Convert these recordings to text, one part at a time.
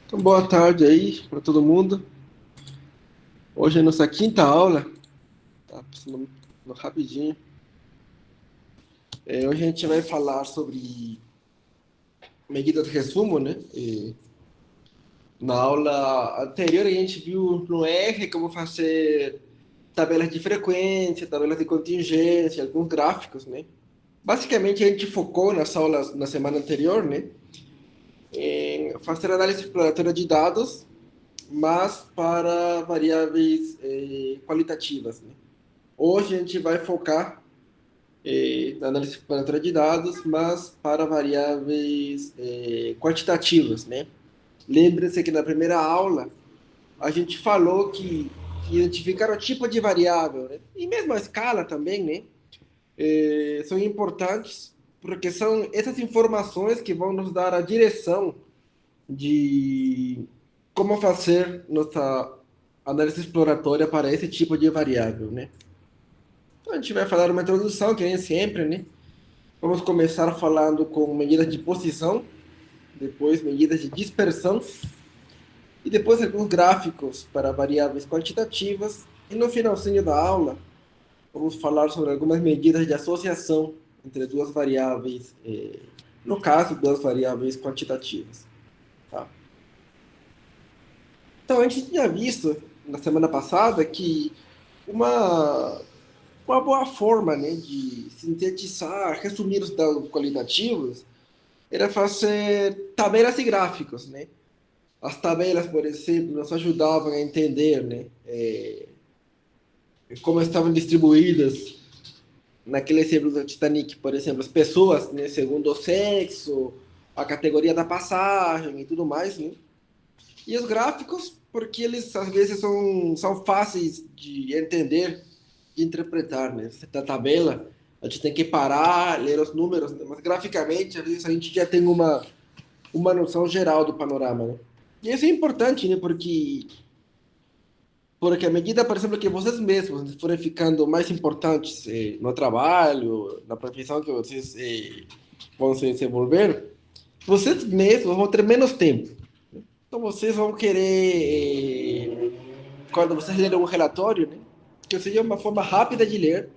Então, boa tarde aí para todo mundo. Hoje é nossa quinta aula, tá? Passando rapidinho. Hoje a gente vai falar sobre medidas de resumo, né? Na aula anterior a gente viu no R como fazer tabelas de frequência, tabelas de contingência, alguns gráficos, né? Basicamente a gente focou nas aulas na semana anterior, né? Em fazer análise exploratória de dados, mas para variáveis qualitativas, né? Hoje a gente vai focar na análise exploratória de dados, mas para variáveis quantitativas, né? Lembre-se que na primeira aula a gente falou que identificar o tipo de variável, né? E mesmo a escala também, né? São importantes porque são essas informações que vão nos dar a direção de como fazer nossa análise exploratória para esse tipo de variável, né? Então a gente vai falar uma introdução, que nem sempre, né? Vamos começar falando com medidas de posição, depois medidas de dispersão, e depois alguns gráficos para variáveis quantitativas. E no finalzinho da aula, vamos falar sobre algumas medidas de associação entre duas variáveis, no caso, duas variáveis quantitativas. Tá? Então, a gente tinha visto na semana passada que uma, uma boa forma, né, de sintetizar, resumir os dados qualitativos era fazer tabelas e gráficos, né? As tabelas, por exemplo, nos ajudavam a entender, né, como estavam distribuídas naquele exemplo do Titanic, por exemplo, as pessoas, né, segundo o sexo, a categoria da passagem e tudo mais, né? E os gráficos, porque eles às vezes são fáceis de entender, de interpretar, né? Você tá tabela, a gente tem que parar, ler os números, né? Mas graficamente, às vezes a gente já tem uma noção geral do panorama, né? E isso é importante, né? Porque à medida, por exemplo, que vocês mesmos forem ficando mais importantes no trabalho, na profissão que vocês vão se desenvolver, vocês mesmos vão ter menos tempo. Então vocês vão querer, quando vocês lerem um relatório, né, que seja uma forma rápida de ler,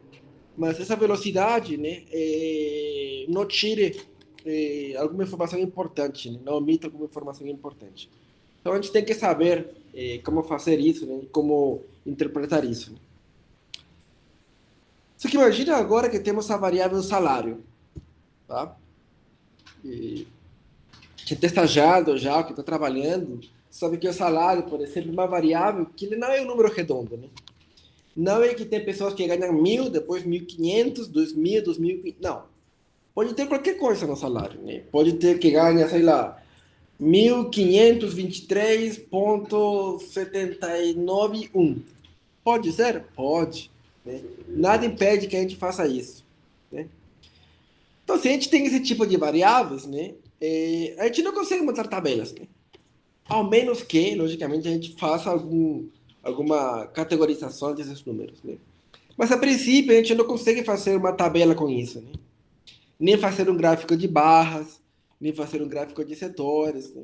mas essa velocidade, né, não tire alguma informação importante, né, não omita alguma informação importante. Então a gente tem que saber como fazer isso, né? Como interpretar isso. Né? Só que imagina agora que temos a variável salário, tá? E quem está estagiado já, que está trabalhando, sabe que o salário, por exemplo, é uma variável que ele não é um número redondo, né? Não é que tem pessoas que ganham 1.000, depois 1.500, 2.000, 2.500, não. Pode ter qualquer coisa no salário, né? Pode ter que ganha, sei lá, 1.523,791. Pode ser? Pode. Né? Nada impede que a gente faça isso. Né? Então, se a gente tem esse tipo de variáveis, né, a gente não consegue montar tabelas. Né? Ao menos que, logicamente, a gente faça alguma categorização desses números. Né? Mas, a princípio, a gente não consegue fazer uma tabela com isso. Né? Nem fazer um gráfico de barras, nem fazer um gráfico de setores. Né?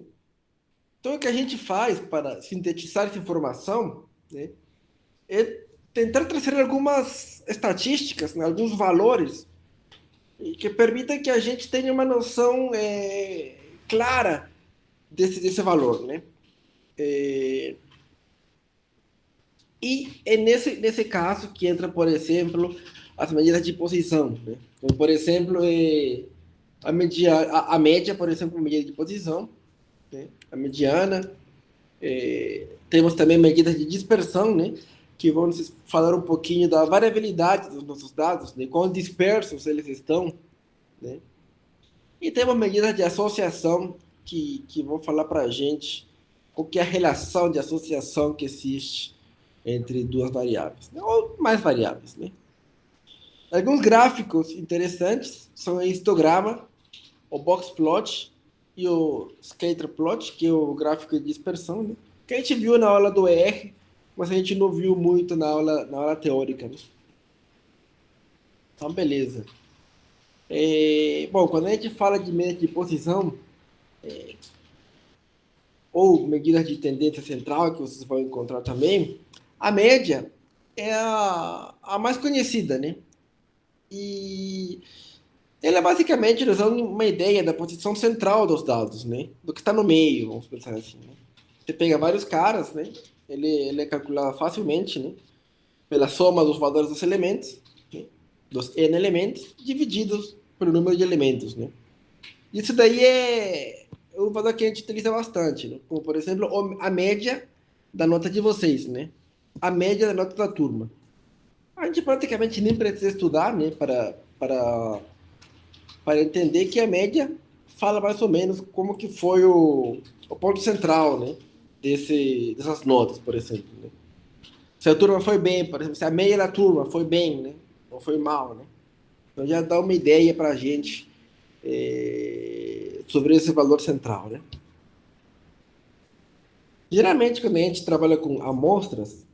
Então, o que a gente faz para sintetizar essa informação, né, é tentar trazer algumas estatísticas, né, alguns valores que permitam que a gente tenha uma noção clara desse valor, né? É, e é nesse caso que entra, por exemplo, as medidas de posição, né? Como, por exemplo, a média, por exemplo, medida de posição, né? A mediana. Temos também medidas de dispersão, né? Que vão nos falar um pouquinho da variabilidade dos nossos dados, né? Quão dispersos eles estão, né? E temos medidas de associação que vão falar para a gente qual que é a relação de associação que existe entre duas variáveis, né? Ou mais variáveis, né? Alguns gráficos interessantes são o histograma, o box plot e o scatter plot, que é o gráfico de dispersão, né? Que a gente viu na aula do ER, mas a gente não viu muito na aula teórica, né? Então, beleza. Bom, quando a gente fala de média de posição, ou medidas de tendência central, que vocês vão encontrar também, a média é a mais conhecida, né? E ela é basicamente nos dá uma ideia da posição central dos dados, né? Do que está no meio, vamos pensar assim, né? Você pega vários caras, né? Ele é calculado facilmente, né? Pela soma dos valores dos elementos, né? Dos n elementos, divididos pelo número de elementos, né? Isso daí é um valor que a gente utiliza bastante, né? Como, por exemplo, a média da nota de vocês, né? A média da nota da turma. A gente praticamente nem precisa estudar, né? Para entender que a média fala mais ou menos como que foi o ponto central, né? Dessas notas, por exemplo, né? Se a turma foi bem, por exemplo, se a média da turma foi bem, né? Ou foi mal, né? Então já dá uma ideia para a gente sobre esse valor central, né? Geralmente, quando a gente trabalha com amostras,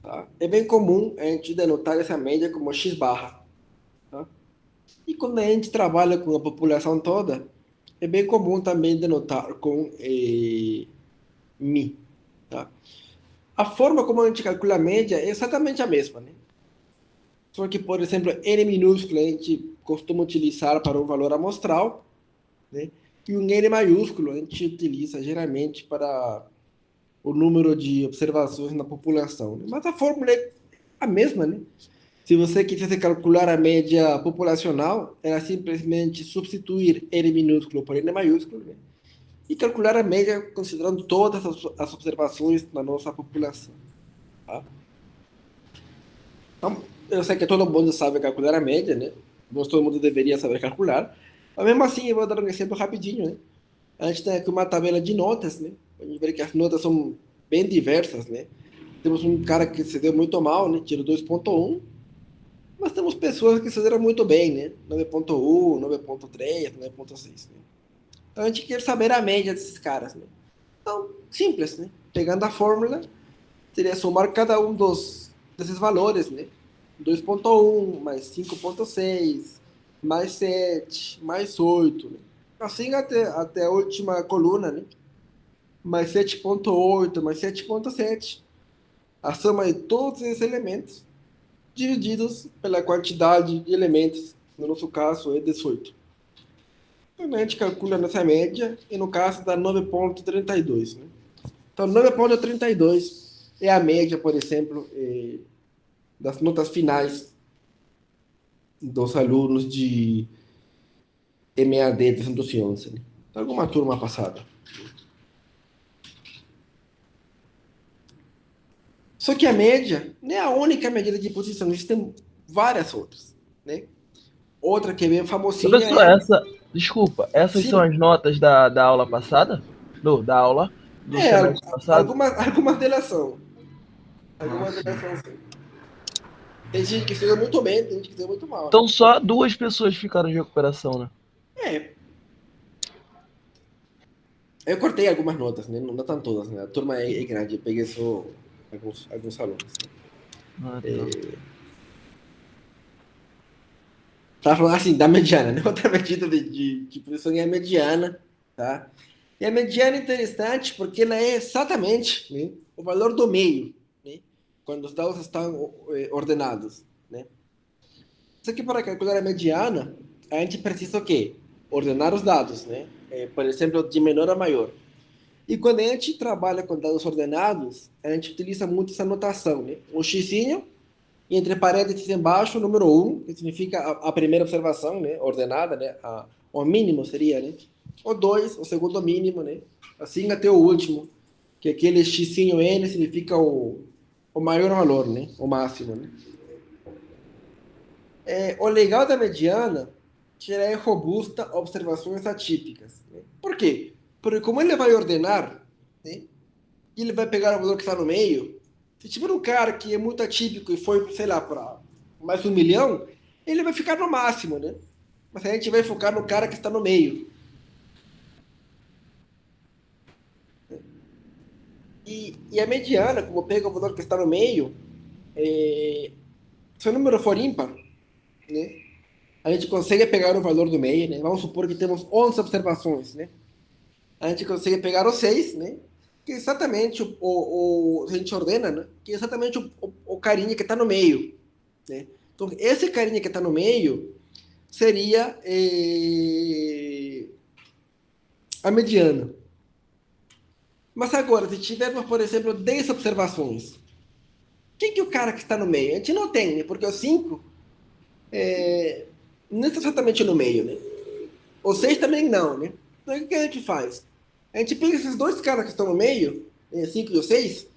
tá? É bem comum a gente denotar essa média como x barra, tá? E quando a gente trabalha com a população toda, é bem comum também denotar com mi, tá? A forma como a gente calcula a média é exatamente a mesma, né? Só que, por exemplo, n minúsculo a gente costuma utilizar para um valor amostral, né? E o n maiúsculo a gente utiliza geralmente para o número de observações na população, né? Mas a fórmula é a mesma, né? Se você quisesse calcular a média populacional, era simplesmente substituir n minúsculo por n maiúsculo, né? E calcular a média considerando todas as observações na nossa população, tá? Então, eu sei que todo mundo sabe calcular a média, né? Mas todo mundo deveria saber calcular. Mas mesmo assim, eu vou dar um exemplo rapidinho, né? A gente tem aqui uma tabela de notas, né? A gente vê que as notas são bem diversas, né? Temos um cara que se deu muito mal, né? Tirou 2,1. Mas temos pessoas que se deram muito bem, né? 9,1, 9,3, 9,6, né? Então a gente quer saber a média desses caras, né? Então, simples, né? Pegando a fórmula, seria somar cada um desses valores, né? 2,1 mais 5,6 mais 7 mais 8, né? Assim até a última coluna, né? Mais 7,8 mais 7,7. A soma de todos esses elementos divididos pela quantidade de elementos, no nosso caso é 18. Então a gente calcula nessa média e no caso dá 9,32, né? Então 9,32 é a média, por exemplo, das notas finais dos alunos de MEAD 211, né? Então, alguma turma passada. Só que a média não é a única medida de posição, existem várias outras, né? Outra que é bem famosinha Professor, é... desculpa, essas são Sim, as notas da aula passada? Da aula do semestre passado? algumas delas são. Ah, Algumas sim. delas são, sim. Tem gente que estuda muito bem, tem gente que estuda muito mal, né? Então só duas pessoas ficaram de recuperação, né? É, eu cortei algumas notas, né? Não estão todas, né? A turma é grande, eu peguei só alguns alunos, né? Ah, tá. Tava falando assim, da mediana, né? Outra medida de posição é a mediana, tá? E a mediana é interessante porque ela é exatamente, né, o valor do meio, né? Quando os dados estão ordenados, né? Só que para calcular a mediana, a gente precisa o quê? Ordenar os dados, né? Por exemplo, de menor a maior. E quando a gente trabalha com dados ordenados, a gente utiliza muito essa notação, né? Um xizinho, e entre parênteses embaixo, o número um, que significa a primeira observação, né? Ordenada, né? O mínimo seria, né? O 2, o segundo mínimo, né? Assim até o último, que aquele xizinho n significa o maior valor, né? O máximo, né? O legal da mediana que ela é robusta a observações atípicas, né? Por quê? Porque como ele vai ordenar, né? E ele vai pegar o valor que está no meio. Se tiver um cara que é muito atípico e foi, sei lá, para mais de 1 milhão, ele vai ficar no máximo, né? Mas a gente vai focar no cara que está no meio. E a mediana, como pega o valor que está no meio, se o número for ímpar, né? A gente consegue pegar o valor do meio, né? Vamos supor que temos 11 observações, né? A gente consegue pegar os 6, né? que é exatamente a gente ordena, né? Que é exatamente o carinha que está no meio, né? Então, esse carinha que está no meio seria a mediana. Mas agora, se tivermos, por exemplo, 10 observações, quem que é o cara que está no meio? A gente não tem, né? Porque os 5 não está exatamente no meio, né? Os 6 também não, né? Então, o que a gente faz? A gente pega esses dois caras que estão no meio, 5 e o 6,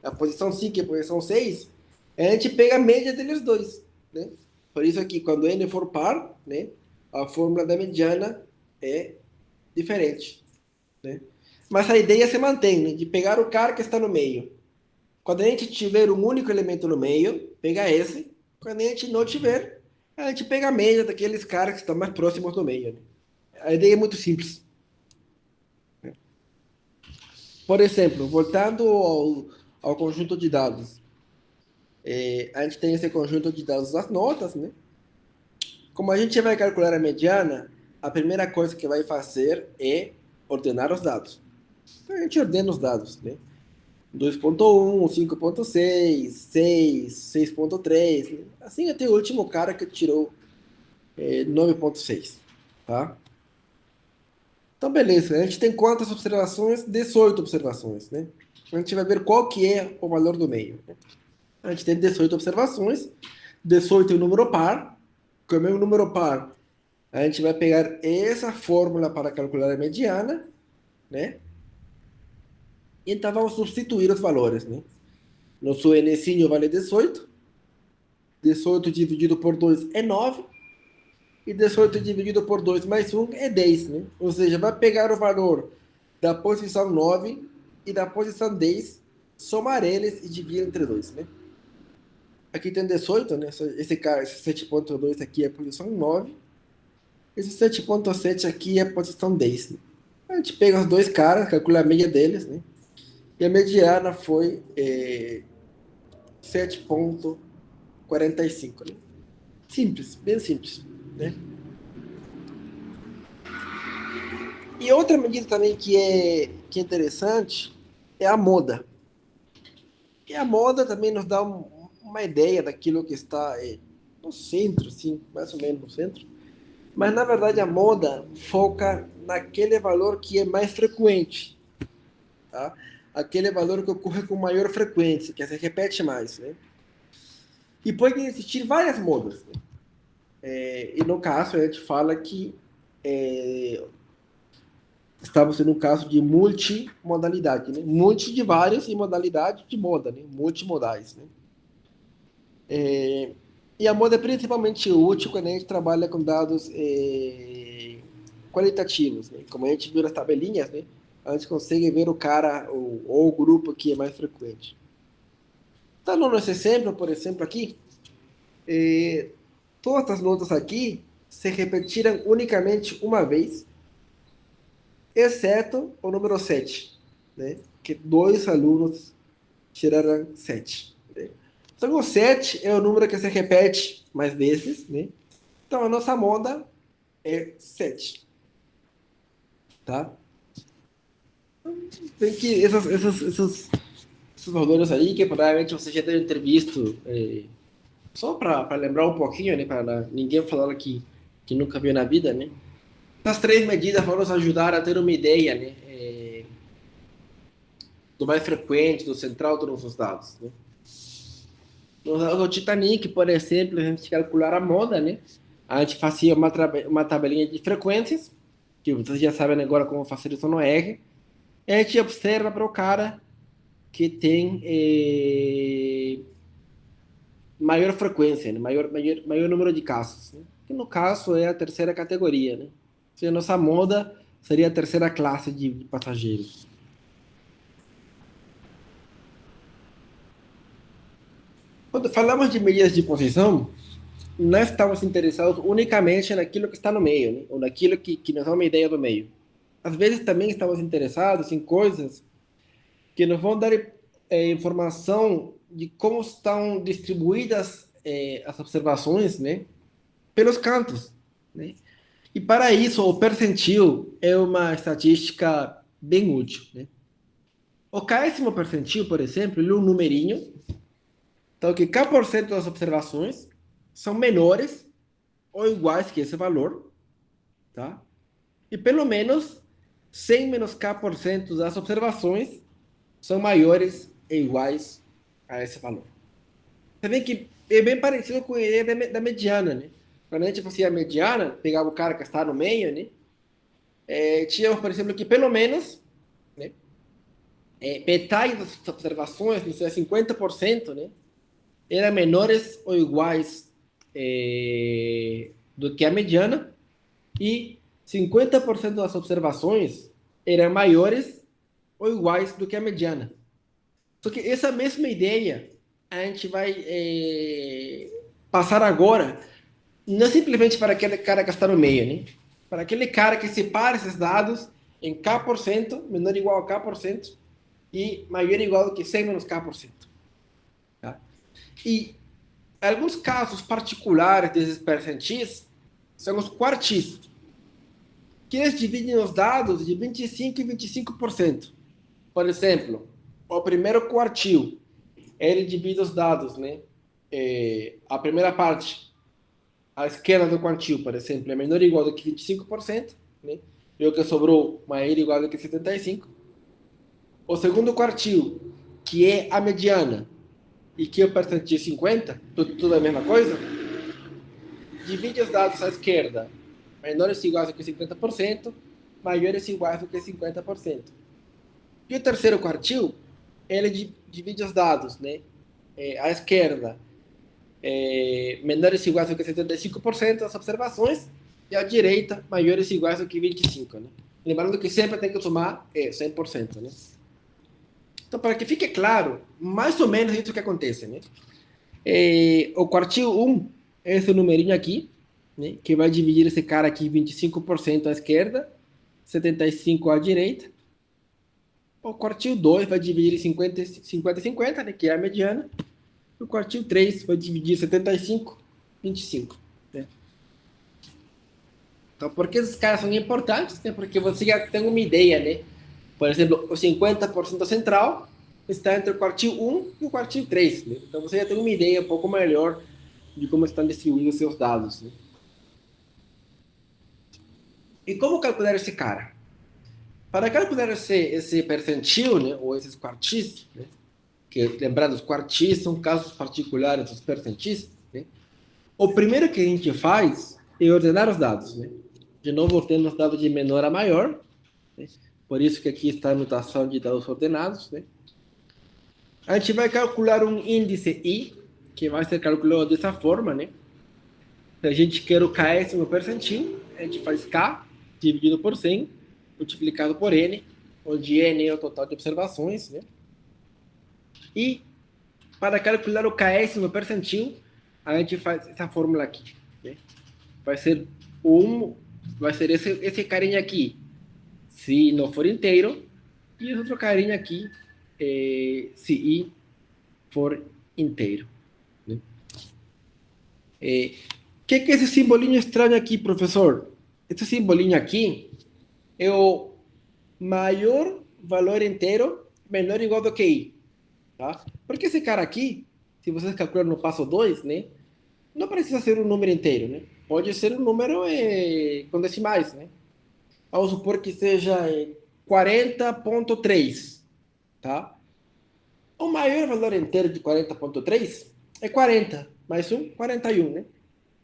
a posição 5 e a posição 6, a gente pega a média deles dois, né? Por isso aqui, quando n for par, né, a fórmula da mediana é diferente, né? Mas a ideia se mantém, né, de pegar o cara que está no meio. Quando a gente tiver um único elemento no meio, pega esse. Quando a gente não tiver, a gente pega a média daqueles caras que estão mais próximos do meio, né? A ideia é muito simples. Por exemplo, voltando ao conjunto de dados, a gente tem esse conjunto de dados das notas, né? Como a gente vai calcular a mediana, a primeira coisa que vai fazer é ordenar os dados. Então a gente ordena os dados, né? 2.1, 5.6, 6, 6.3, né? Assim até o último cara que tirou 9.6, tá? Então, beleza. A gente tem quantas observações? 18 observações, né? A gente vai ver qual que é o valor do meio, né? A gente tem 18 observações. 18 é um número par. Como é um número par, a gente vai pegar essa fórmula para calcular a mediana, né? Então, vamos substituir os valores, né? Nosso nzinho vale 18. 18 dividido por 2 é 9. E 18 dividido por 2 mais 1 é 10, né? Ou seja, vai pegar o valor da posição 9 e da posição 10, somar eles e dividir entre 2, né? Aqui tem 18, né? Esse cara, esse 7.2 aqui é a posição 9. Esse 7.7 aqui é a posição 10, né? A gente pega os dois caras, calcula a média deles, né? E a mediana foi 7.45, né? Simples, bem simples, né? E outra medida também que é interessante é a moda. E a moda também nos dá uma ideia daquilo que está no centro, assim, mais ou menos no centro. Mas, na verdade, a moda foca naquele valor que é mais frequente, tá? Aquele valor que ocorre com maior frequência, que se repete mais, né? E podem existir várias modas, né? E no caso, a gente fala que estamos em um caso de multimodalidade, né? Multi de várias e modalidade de moda, né? Multimodais, né? E a moda é principalmente útil quando a gente trabalha com dados qualitativos, né? Como a gente viu nas tabelinhas, né? A gente consegue ver o cara ou o grupo que é mais frequente. Então, no nosso exemplo, por exemplo, aqui, todas as notas aqui se repetiram unicamente uma vez, exceto o número 7, né? Que dois alunos tiraram 7. Né? Então, o 7 é o número que se repete mais vezes, né? Então, a nossa moda é 7, tá? Tem que esses valores aí que provavelmente você já deve ter visto, só para lembrar um pouquinho, né? Para ninguém falar que nunca viu na vida, né? Essas três medidas vão nos ajudar a ter uma ideia, né? Do mais frequente, do central dos nossos dados, né? No Titanic, por exemplo, a gente calcular a moda, né? A gente fazia uma tabelinha de frequências, que vocês já sabem agora como fazer isso no R. E a gente observa para o cara que tem maior frequência, né? Maior número de casos, né? Que no caso é a terceira categoria, né? Se a nossa moda seria a terceira classe de passageiros. Quando falamos de medidas de posição, nós estamos interessados unicamente naquilo que está no meio, né? Ou naquilo que nos dá uma ideia do meio. Às vezes também estamos interessados em coisas que nos vão dar informação de como estão distribuídas as observações, né? Pelos cantos, né? E para isso, o percentil é uma estatística bem útil, né? O késimo percentil, por exemplo, ele é um numerinho. Então, que K% das observações são menores ou iguais que esse valor, tá? E pelo menos 100 menos K% das observações são maiores ou iguais a esse valor. Você vê que é bem parecido com a ideia da mediana, né? Quando a gente fazia a mediana, pegava o cara que está no meio, né? Tínhamos, por exemplo, que pelo menos, né? Metade das observações, não sei, 50%, né? Eram menores ou iguais do que a mediana e 50% das observações eram maiores ou iguais do que a mediana. Só que essa mesma ideia a gente vai passar agora, não simplesmente para aquele cara que está no meio, né? Para aquele cara que separa esses dados em K%, menor ou igual a K%, e maior ou igual do que 100 menos K%. Tá? E alguns casos particulares desses percentis são os quartis, que eles dividem os dados de 25% e 25%. Por exemplo, o primeiro quartil, ele divide os dados, né? A primeira parte, a esquerda do quartil, por exemplo, é menor ou igual do que 25%, né? E o que sobrou, maior ou igual do que 75%. O segundo quartil, que é a mediana, e que é o percentil 50%, tudo é a mesma coisa, divide os dados à esquerda, menores ou iguais do que 50%, maiores ou iguais do que 50%. E o terceiro quartil, ele divide os dados, né? À esquerda, menores ou iguais do que 75% das observações, e à direita, maiores ou iguais do que 25%. Né? Lembrando que sempre tem que somar 100%. Né? Então, para que fique claro, mais ou menos isso que acontece. Né? O quartil 1 é esse numerinho aqui, né? Que vai dividir esse cara aqui 25% à esquerda, 75% à direita. O quartil 2 vai dividir 50 50, né, que é a mediana. O quartil 3 vai dividir 75, 25. Né? Então, por que esses caras são importantes? Né? Porque você já tem uma ideia, né? Por exemplo, o 50% central está entre o quartil 1 e o quartil 3. Né? Então, você já tem uma ideia um pouco melhor de como estão distribuídos os seus dados. Né? E como calcular esse cara? Para calcular esse percentil, né, ou esses quartis, né, que, lembrando, os quartis são casos particulares dos percentis, né, o primeiro que a gente faz é ordenar os dados. Né? De novo, ordenando os dados de menor a maior, né? Por isso que aqui está a notação de dados ordenados. Né? A gente vai calcular um índice I, que vai ser calculado dessa forma. Né? Se a gente quer o késimo percentil, a gente faz K dividido por 100, multiplicado por N, onde N é o total de observações. Né? E para calcular o késimo percentil, a gente faz essa fórmula aqui. Né? Vai ser esse carinha aqui, se não for inteiro, e esse outro carinha aqui, se I for inteiro. Né? Que é esse simbolinho estranho aqui, professor? Esse simbolinho aqui é o maior valor inteiro menor ou igual do que I. Tá? Porque esse cara aqui, se vocês calculam no passo 2, né, não precisa ser um número inteiro. Né? Pode ser um número com decimais. Né? Vamos supor que seja 40,3. Tá? O maior valor inteiro de 40,3 é 40, mais 1, 41. Né?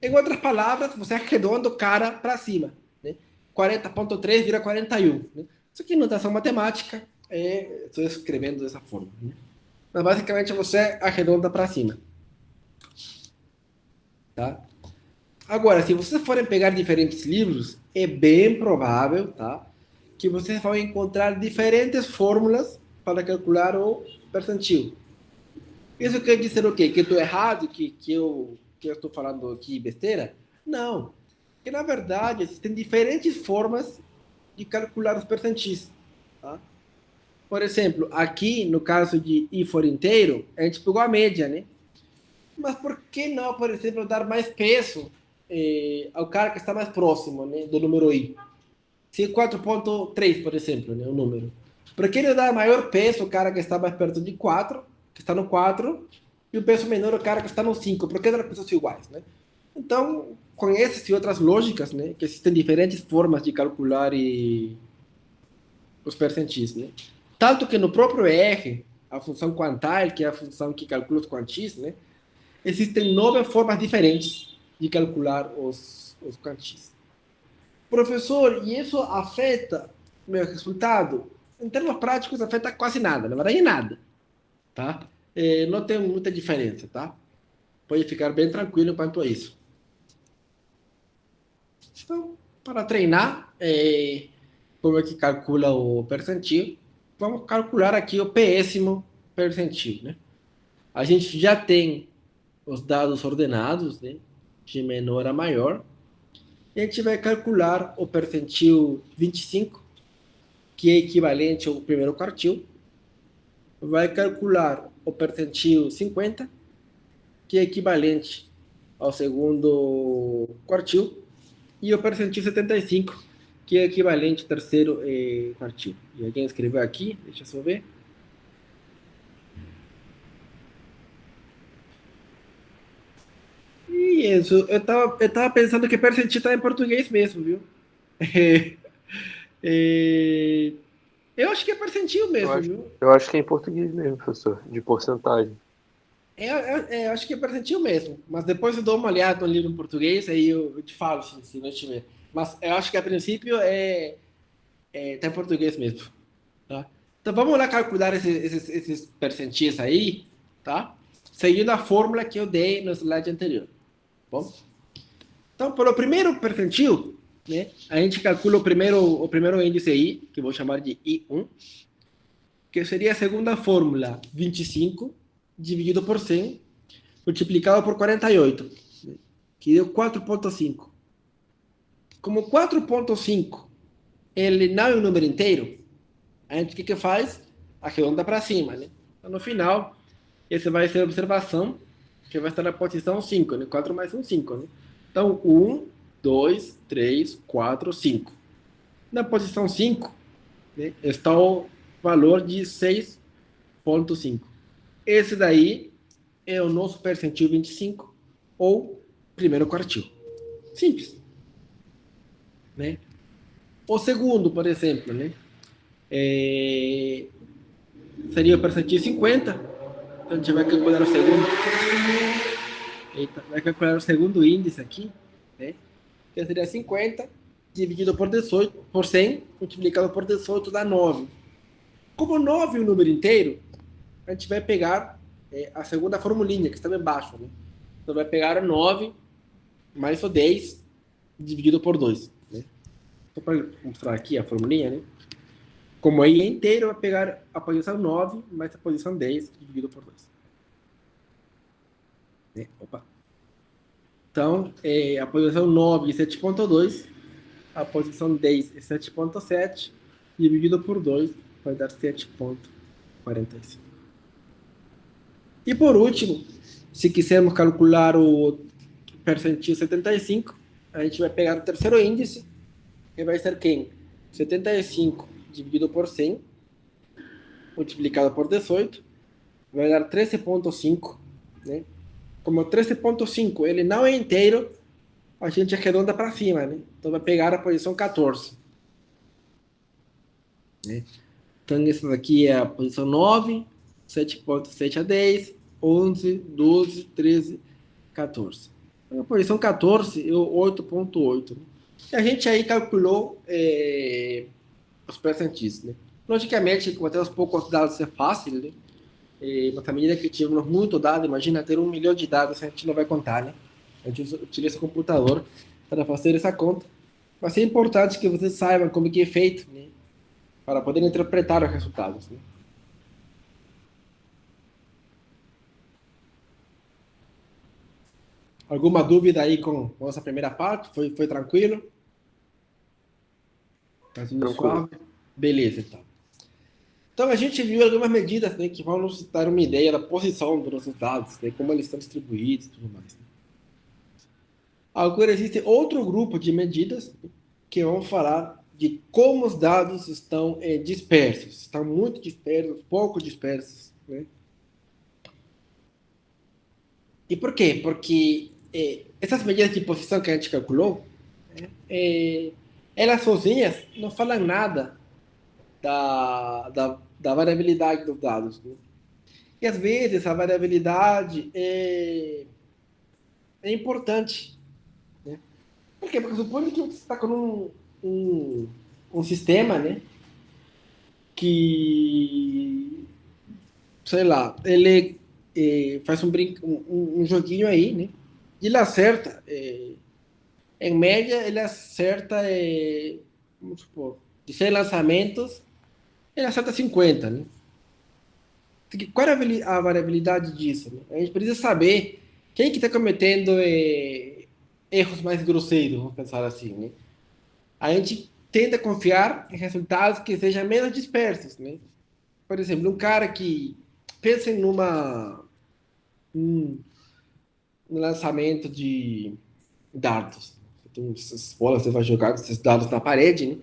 Em outras palavras, você arredonda o cara para cima. Né? 40,3 vira 41. Né? Isso aqui, notação matemática, estou escrevendo dessa forma. Né? Mas basicamente você arredonda para cima. Tá? Agora, se vocês forem pegar diferentes livros, é bem provável, tá, que vocês vão encontrar diferentes fórmulas para calcular o percentil. Isso quer dizer o quê? Que eu estou errado? Que eu estou falando aqui besteira? Não. Que, na verdade, existem diferentes formas de calcular os percentis. Tá? Por exemplo, aqui, no caso de I for inteiro, a gente pegou a média, né? Mas por que não, por exemplo, dar mais peso ao cara que está mais próximo, né, do número I? Se é 4,3, por exemplo, né, o número. Porque ele dá maior peso ao cara que está mais perto de 4, que está no 4, e o peso menor ao cara que está no 5, porque eram pessoas iguais, né? Então, com essas e outras lógicas, né, que existem diferentes formas de calcular os percentis, né? Tanto que no próprio R, a função quantile, que é a função que calcula os quantis, né, existem 9 formas diferentes de calcular os quantis. Professor, e isso afeta meu resultado? Em termos práticos, afeta quase nada, na verdade, nada, tá? Não tem muita diferença, tá? Pode ficar bem tranquilo quanto a isso. Então, para treinar, como é que calcula o percentil? Vamos calcular aqui o péssimo percentil, né? A gente já tem os dados ordenados, né? De menor a maior. E a gente vai calcular o percentil 25, que é equivalente ao primeiro quartil. Vai calcular o percentil 50, que é equivalente ao segundo quartil. E o percentil 75, que é equivalente ao terceiro quartil. E alguém escreveu aqui, deixa eu só ver. Isso, eu tava pensando que percentil tá em português mesmo, viu? É, eu acho que é percentil Eu mesmo, acho, viu? eu acho que é em português mesmo, professor, de porcentagem. Eu acho que é percentil mesmo, mas depois eu dou uma olhada no livro em português, aí eu te falo se não estiver. Mas eu acho que a princípio tá em português mesmo, tá? Então vamos lá calcular esses percentis aí, tá? Seguindo a fórmula que eu dei no slide anterior, tá bom? Então, pelo primeiro percentil, né, a gente calcula o primeiro índice aí, que eu vou chamar de I1, que seria a segunda fórmula, 25 dividido por 100, multiplicado por 48, que deu 4,5. Como 4,5 ele não é um número inteiro, a gente o que faz? Arredonda para cima, né? Então, no final, esse vai ser a observação, que vai estar na posição 5, né? 4 mais 1, 5, né? Então, 1, 2, 3, 4, 5. Na posição 5, né, está o valor de 6,5. Esse daí é o nosso percentil 25, ou primeiro quartil. Simples, né? O segundo, por exemplo, né? Seria o percentil 50. Então a gente vai calcular o segundo. Eita, vai calcular o segundo índice aqui, né? Que seria 50 dividido por 18, por 100, multiplicado por 18 dá 9. Como 9 é um número inteiro, a gente vai pegar a segunda formulinha, que está bem embaixo, né? Então vai pegar o 9 mais o 10 dividido por 2, né? Só para mostrar aqui a formulinha, né? Como aí é inteiro, vai pegar a posição 9 mais a posição 10 dividido por 2. Né? Opa. Então, a posição 9 é 7,2, a posição 10 é 7,7, dividido por 2 vai dar 7,45. E por último, se quisermos calcular o percentil 75, a gente vai pegar o terceiro índice, que vai ser quem? 75 dividido por 100, multiplicado por 18, vai dar 13,5, né? Como 13,5 ele não é inteiro, a gente arredonda para cima, né? Então vai pegar a posição 14. Né? Então essa aqui é a posição 9, 7,7 a 10, 11, 12, 13, 14. Então, a posição 14 é o 8,8. Né? E a gente aí calculou os percentis, né? Logicamente, como temos poucos dados, é fácil, né? Mas à medida que tivermos muito dado, imagina ter 1 milhão de dados, a gente não vai contar, né? A gente utiliza o computador para fazer essa conta. Mas é importante que vocês saibam como que é feito, né? Para poder interpretar os resultados, né? Alguma dúvida aí com essa primeira parte? Foi tranquilo? Tá tudo Tranquilo. suave? Beleza, então. Então, a gente viu algumas medidas, né, que vão nos dar uma ideia da posição dos resultados, né, como eles estão distribuídos e tudo mais. Né? Agora, existe outro grupo de medidas que vão falar de como os dados estão dispersos. Estão muito dispersos, pouco dispersos, né? E por quê? Porque essas medidas de posição que a gente calculou, elas sozinhas não falam nada da variabilidade dos dados, né? E às vezes a variabilidade é importante, né? Por quê? Porque suponho que você está com um sistema, né? Que, sei lá, ele faz um joguinho aí, né? E ele acerta, em média, ele acerta, vamos supor, de 100 lançamentos, ele acerta 50, né? Qual é a variabilidade disso, né? A gente precisa saber quem que está cometendo erros mais grosseiros, vamos pensar assim, né? A gente tenta confiar em resultados que sejam menos dispersos, né? Por exemplo, um cara que pensa um lançamento de dardos. Tem essas bolas, você vai jogar com esses dados na parede, né?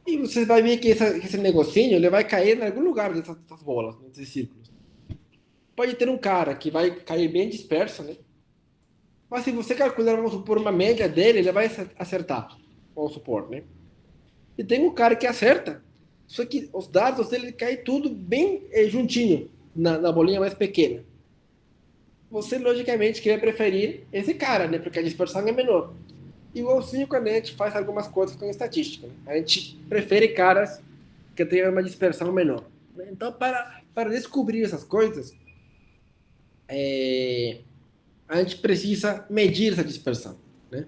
E você vai ver que esse negocinho ele vai cair em algum lugar dessas bolas, nesses círculos. Pode ter um cara que vai cair bem disperso, né? Mas se você calcular, vamos supor, uma média dele, ele vai acertar, vamos supor, né? E tem um cara que acerta, só que os dados dele caem tudo bem juntinho, na bolinha mais pequena. Você, logicamente, quer preferir esse cara, né? Porque a dispersão é menor. Igualzinho quando a gente faz algumas coisas com estatística, né? A gente prefere caras que tenham uma dispersão menor. Então, para descobrir essas coisas, a gente precisa medir essa dispersão, né?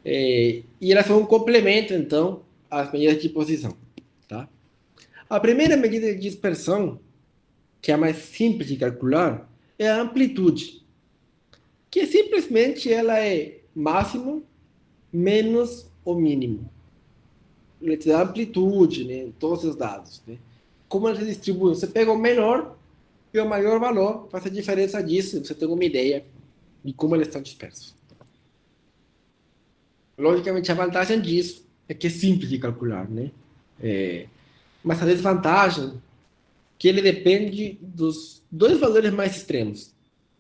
E elas são um complemento, então, às medidas de posição, tá? A primeira medida de dispersão, que é a mais simples de calcular, é a amplitude, que simplesmente ela é máximo menos o mínimo. Ele te dá amplitude, né, em todos os dados, né? Como ele se distribui? Você pega o menor e o maior valor, faz a diferença disso, você tem uma ideia de como eles estão dispersos. Logicamente, a vantagem disso é que é simples de calcular, né? Mas a desvantagem é que ele depende dos dois valores mais extremos.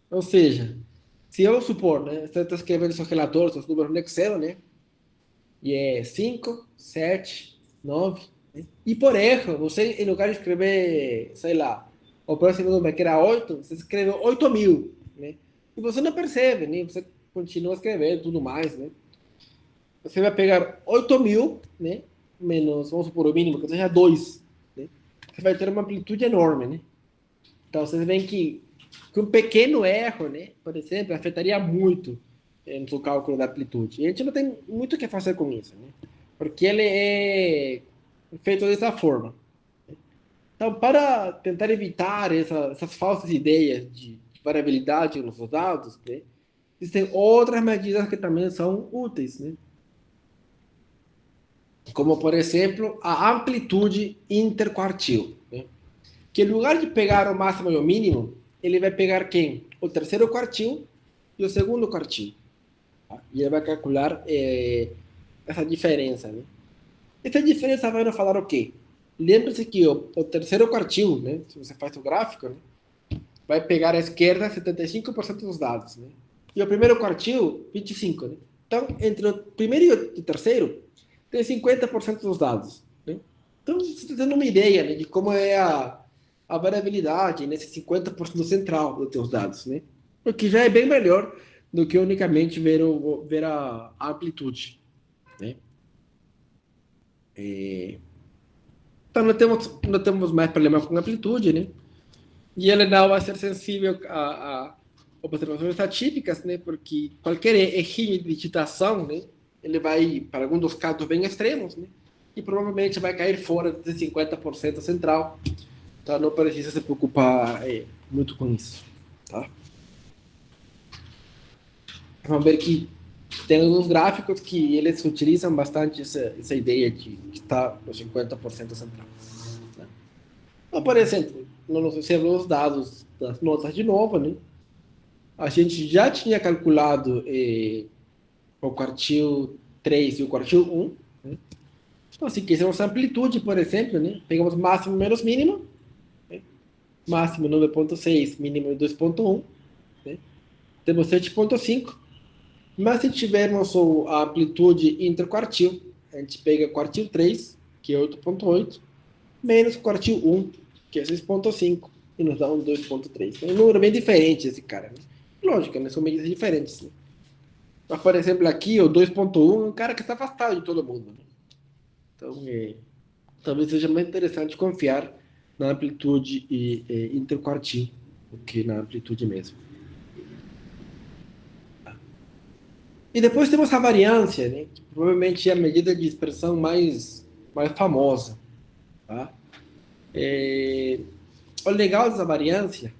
Ou seja, se eu supor, né, você está escrevendo seus relatórios, seus números no Excel, né? E é 5, 7, 9. Né? E por erro, você, em lugar de escrever, sei lá, o próximo número que era 8, você escreveu 8.000, né? E você não percebe, né? Você continua escrevendo tudo mais, né? Você vai pegar 8.000, né? Menos, vamos supor, o mínimo, que seja 2, né? Você vai ter uma amplitude enorme, né? Então, vocês veem que um pequeno erro, né? Por exemplo, afetaria muito no seu cálculo da amplitude. E a gente não tem muito o que fazer com isso, né? Porque ele é feito dessa forma. Então, para tentar evitar essas falsas ideias de variabilidade nos dados, né? Existem outras medidas que também são úteis, né? Como, por exemplo, a amplitude interquartil, né? Que em lugar de pegar o máximo e o mínimo, ele vai pegar quem? O terceiro quartil e o segundo quartil. Tá? E ele vai calcular essa diferença, né? Essa diferença vai nos falar o quê? Lembre-se que o terceiro quartil, né? Se você faz o gráfico, né? Vai pegar à esquerda 75% dos dados, né? E o primeiro quartil, 25%, né? Então, entre o primeiro e o terceiro, tem 50% dos dados, né? Então, você está tendo uma ideia, né, de como é a variabilidade nesse 50% central dos teus dados, né? O que já é bem melhor do que unicamente ver a amplitude, né? Então, não temos mais problema com amplitude, né? E ele não vai ser sensível a observações atípicas, né? Porque qualquer errinho de digitação, né? Ele vai, para alguns dos casos bem extremos, né? E provavelmente vai cair fora de 50% central. Então, não precisa se preocupar muito com isso, tá? Vamos ver que tem alguns gráficos que eles utilizam bastante essa ideia de estar no 50% central. Né? Então, por exemplo, nós recebemos os dados das notas de novo, né? A gente já tinha calculado o quartil 3 e o quartil 1, né? Então, se quisermos amplitude, por exemplo, né? Pegamos máximo menos mínimo, né? Máximo 9,6, mínimo 2,1, né? Temos 7,5. Mas se tivermos a amplitude interquartil, a gente pega quartil 3, que é 8,8, menos quartil 1, que é 6,5, e nos dá um 2,3. É um número bem diferente esse cara, né? Lógico, né? São medidas diferentes, né? Mas, por exemplo, aqui o 2,1 é um cara que está afastado de todo mundo, né? Então, talvez seja mais interessante confiar na amplitude interquartil do que na amplitude mesmo. E depois temos a variância, né? Que provavelmente é a medida de dispersão mais famosa. Tá? O legal dessa variância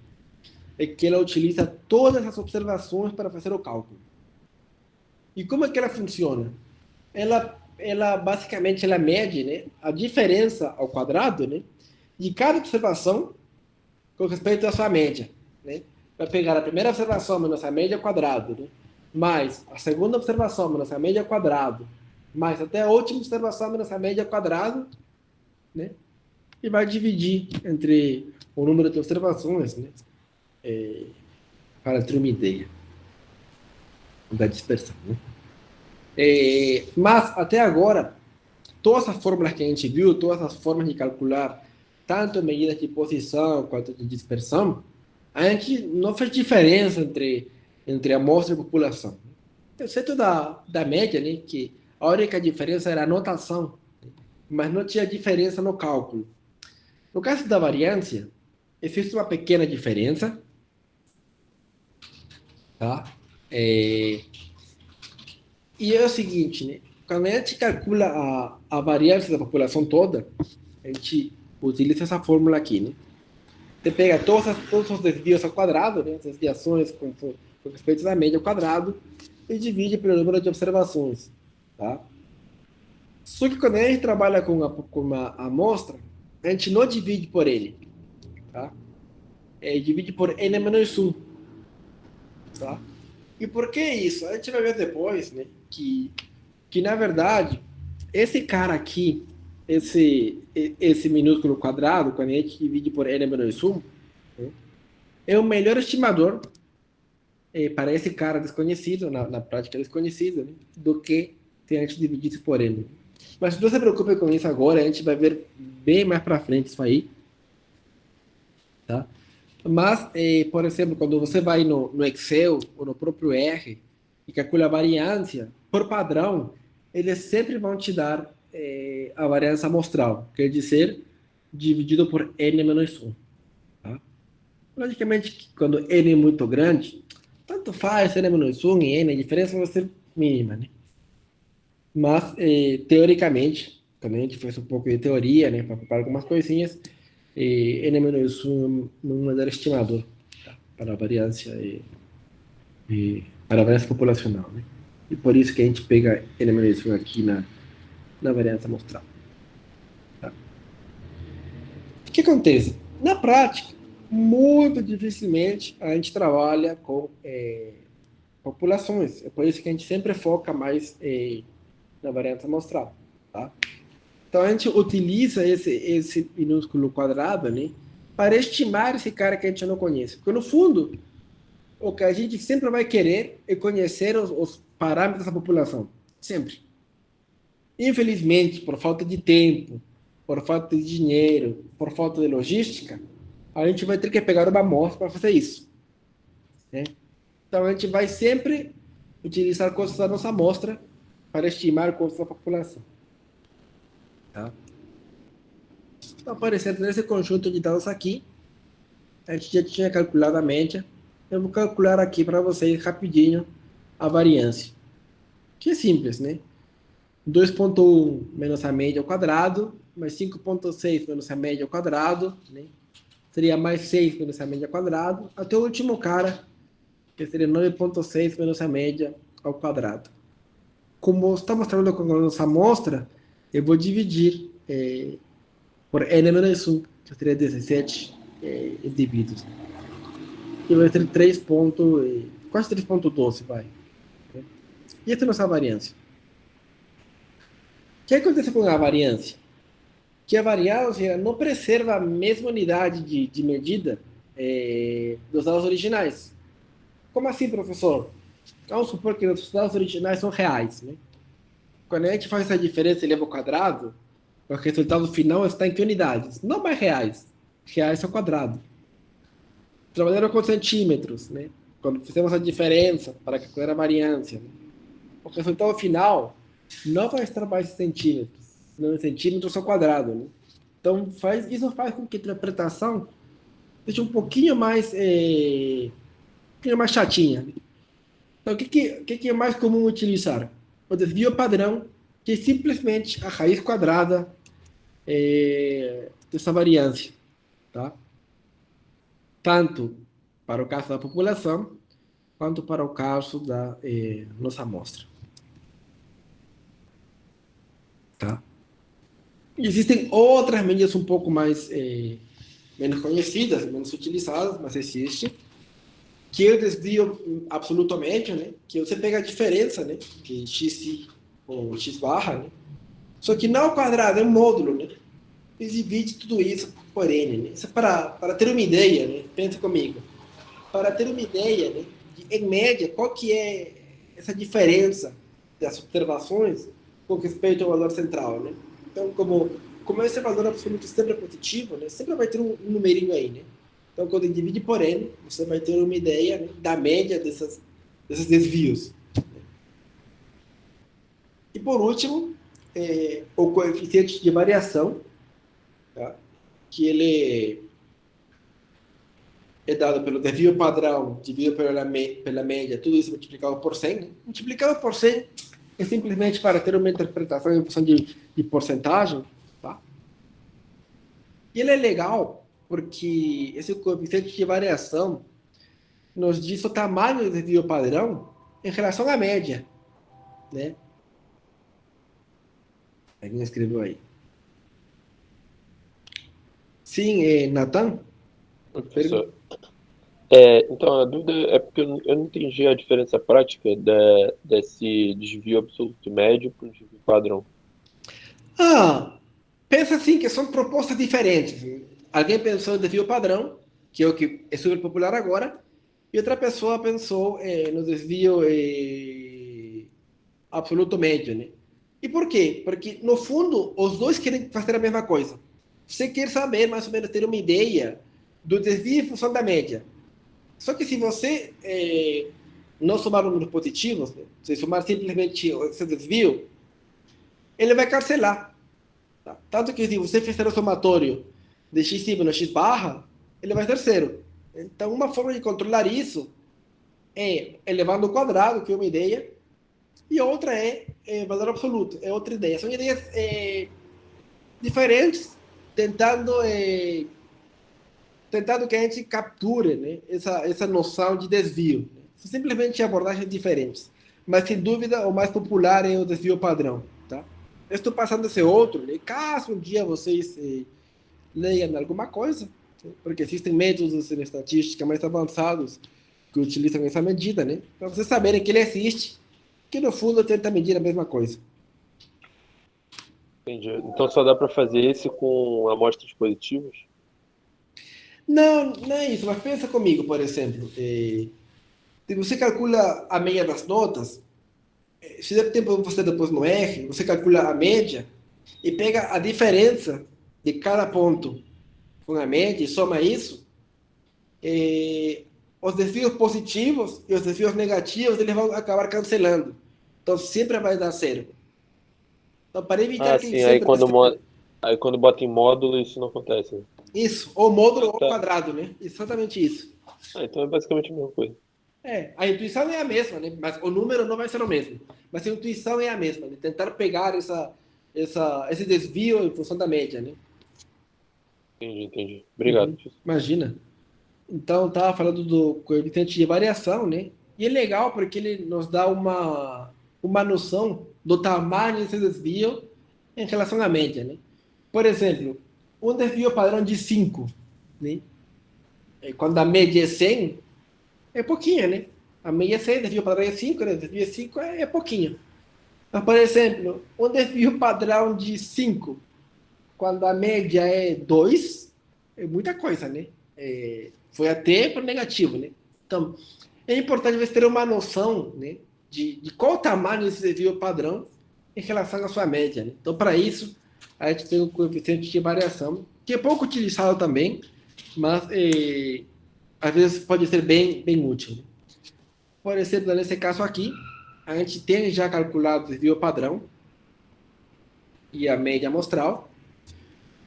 é que ela utiliza todas as observações para fazer o cálculo. E como é que ela funciona? Ela basicamente ela mede, né, a diferença ao quadrado, né, de cada observação com respeito à sua média. Né? Vai pegar a primeira observação menos a média ao quadrado, né? Mais a segunda observação menos a média ao quadrado, mais até a última observação menos a média ao quadrado, né? E vai dividir entre o número de observações, né? Para ter uma ideia da dispersão. Né? Mas, até agora, todas as fórmulas que a gente viu, todas as formas de calcular, tanto medidas de posição quanto de dispersão, a gente não fez diferença entre amostra e população. Exceto da média, né, que a única diferença era a notação, mas não tinha diferença no cálculo. No caso da variância, existe uma pequena diferença, tá? E é o seguinte, né? Quando a gente calcula a variância da população toda, a gente utiliza essa fórmula aqui, né? Você pega todos os desvios ao quadrado, né? As desviações com respeito à média ao quadrado, e divide pelo número de observações, tá? Só que quando a gente trabalha com uma amostra, a gente não divide por N, tá? Divide por N menos 1, tá? E por que isso? A gente vai ver depois, né, que na verdade, esse cara aqui, esse minúsculo quadrado, quando a gente divide por N menos 1, né, é o melhor estimador para esse cara desconhecido, na prática desconhecida, né, do que se a gente dividisse por N. Mas não se preocupe com isso agora, a gente vai ver bem mais para frente isso aí. Tá? Mas, por exemplo, quando você vai no Excel ou no próprio R e calcula a variância, por padrão, eles sempre vão te dar a variância amostral, quer dizer, dividido por N menos 1. Tá? Logicamente, quando N é muito grande, tanto faz N menos 1 e N, a diferença vai ser mínima, né? Mas, teoricamente, quando a gente fez um pouco de teoria, né, para preparar algumas coisinhas, N-1 é um melhor estimador, tá? Para a variância para a variância populacional, né? E por isso que a gente pega N-1 aqui na variância amostral. Tá? O que acontece? Na prática, muito dificilmente a gente trabalha com populações. É por isso que a gente sempre foca mais na variância amostral. Tá? Então a gente utiliza esse minúsculo quadrado, né, para estimar esse cara que a gente não conhece. Porque no fundo, o que a gente sempre vai querer é conhecer os parâmetros da população. Sempre. Infelizmente, por falta de tempo, por falta de dinheiro, por falta de logística, a gente vai ter que pegar uma amostra para fazer isso. Né? Então a gente vai sempre utilizar coisas da nossa amostra para estimar coisas da população. Tá? Então, por exemplo, nesse conjunto de dados aqui, a gente já tinha calculado a média. Eu vou calcular aqui para vocês rapidinho a variância. Que é simples, né? 2,1 menos a média ao quadrado, mais 5,6 menos a média ao quadrado, né? Seria mais 6 menos a média ao quadrado, até o último cara, que seria 9,6 menos a média ao quadrado. Como está mostrando com a nossa amostra, eu vou dividir por N menos 1, que seria 17 indivíduos. E vai ser 3 quase 3,12, vai. E essa é a nossa variância. O que acontece com a variância? Que a variância não preserva a mesma unidade de medida dos dados originais. Como assim, professor? Vamos supor que os dados originais são reais, né? Quando a gente faz essa diferença e leva ao quadrado, o resultado final está em que unidades? Não mais reais. Reais ao quadrado. Trabalhando com centímetros, né? Quando fizemos a diferença para calcular a variância, né? O resultado final não vai estar mais em centímetros, não em centímetros ao quadrado, né? Então, isso faz com que a interpretação seja um pouquinho mais chatinha. Então, o que é mais comum utilizar? O desvio padrão, que é simplesmente a raiz quadrada dessa variância, tá? Tanto para o caso da população, quanto para o caso da nossa amostra. Tá? Existem outras medidas um pouco menos conhecidas, menos utilizadas, mas existe, que é o desvio absoluto médio, né? Que você pega a diferença, né? Que x ou x barra, né? Só que não ao quadrado, é um módulo, né? E divide tudo isso por n, né? Isso é para ter uma ideia, né? Pensa comigo. Para ter uma ideia, né? Em média, qual que é essa diferença das observações com respeito ao valor central, né? Então, como esse valor absoluto sempre é positivo, né? Sempre vai ter um numerinho aí, né? Então, quando divide por n, você vai ter uma ideia, né, da média desses desvios. E, por último, o coeficiente de variação, tá? Que ele é dado pelo desvio padrão dividido pela média, tudo isso multiplicado por 100. Né? Multiplicado por 100 é simplesmente para ter uma interpretação em função de porcentagem. Tá? E ele é legal porque esse coeficiente de variação nos diz o tamanho do desvio padrão em relação à média. Né? Alguém escreveu aí. Sim, Natan? Professor, então a dúvida é porque eu não entendi a diferença prática desse desvio absoluto médio para o desvio padrão. Pensa assim que são propostas diferentes. Alguém pensou em desvio padrão, que é o que é super popular agora, e outra pessoa pensou no desvio absoluto médio, né? E por quê? Porque, no fundo, os dois querem fazer a mesma coisa. Você quer saber, mais ou menos, ter uma ideia do desvio em função da média. Só que se você não somar números positivos, né? Se somar simplesmente esse desvio, ele vai cancelar. Tá? Tanto que se você fizer o somatório de x' no x barra, ele vai ser zero. Então, uma forma de controlar isso é elevando ao quadrado, que é uma ideia, e outra é valor absoluto, é outra ideia. São ideias diferentes, tentando que a gente capture, né, essa noção de desvio. São simplesmente abordagens diferentes. Mas, sem dúvida, o mais popular é o desvio padrão. Tá? Eu estou passando esse outro, né, caso um dia vocês leiam alguma coisa, né, porque existem métodos em estatística mais avançados que utilizam essa medida, né, para vocês saberem que ele existe, que no fundo tenta medir a mesma coisa. Entendi. Então só dá para fazer esse com amostras positivas? Não, não é isso, mas pensa comigo, por exemplo. Se você calcula a média das notas, se der tempo você depois no R, você calcula a média e pega a diferença de cada ponto com a média e soma isso, os desvios positivos e os desvios negativos eles vão acabar cancelando. Então sempre vai dar zero. Então para evitar que Sim, sempre aí quando bota em módulo isso não acontece, né? isso, ou módulo ou Tá. quadrado, né? Exatamente isso. Então é basicamente a mesma coisa. A intuição é a mesma, né? Mas o número não vai ser o mesmo. Mas a intuição é a mesma, de tentar pegar esse desvio em função da média, né? Entendi. Obrigado. Imagina. Então, estava falando do coeficiente de variação, né? E é legal porque ele nos dá uma noção do tamanho desse desvio em relação à média, né? Por exemplo, um desvio padrão de 5, né? Quando a média é 100, é pouquinho, né? A média é 100, desvio padrão é 5, né? Desvio é 5 é pouquinho. Mas, por exemplo, um desvio padrão de 5, quando a média é 2, é muita coisa, né? Foi até para negativo, né? Então, é importante você ter uma noção, né, de qual o tamanho desse desvio padrão em relação à sua média, né? Então, para isso, a gente tem o coeficiente de variação, que é pouco utilizado também, mas às vezes pode ser bem útil, né? Por exemplo, nesse caso aqui, a gente tem já calculado o desvio padrão e a média amostral.